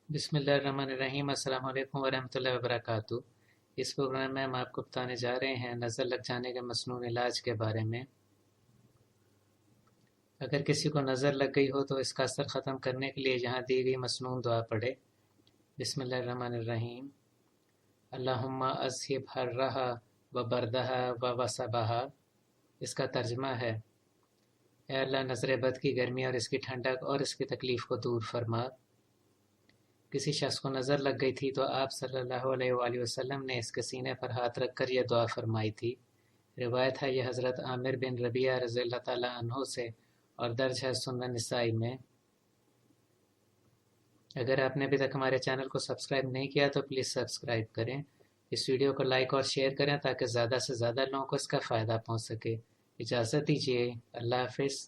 बिस्मिल्लाहिर्रहमानिर्रहीम। अस्सलाम वालेकुम वरहमतुल्लाहि वबरकातुहू। इस प्रोग्राम में हम आपको बताने जा रहे हैं नज़र लग जाने के मसनून इलाज के बारे में। अगर किसी को नज़र लग गई हो तो इसका असर ख़त्म करने के लिए यहाँ दी गई मसनून दुआ पढ़े। बिस्मिल्लाहिर्रहमानिर्रहीम। अल्लाहुम्मा अज़हिब हर्रहा व बरदहा व वसबहा। इसका तर्जमा है, ए अल्लाह नज़र बद की गर्मी और इसकी ठंडक और इसकी तकलीफ़ को दूर फरमा। किसी शख्स को नज़र लग गई थी तो आप सल्लल्लाहु अलैहि वसल्लम ने इसके सीने पर हाथ रखकर यह दुआ फरमाई थी। रिवायत है यह हज़रत आमिर बिन रबिया रज़ियल्लाहु ताला अन्हु से और दर्ज है सुनन निसाई में। अगर आपने अभी तक हमारे चैनल को सब्सक्राइब नहीं किया तो प्लीज़ सब्सक्राइब करें। इस वीडियो को लाइक और शेयर करें ताकि ज़्यादा से ज़्यादा लोगों को इसका फ़ायदा पहुँच सके। इजाज़त दीजिए। अल्लाह हाफ़िज़।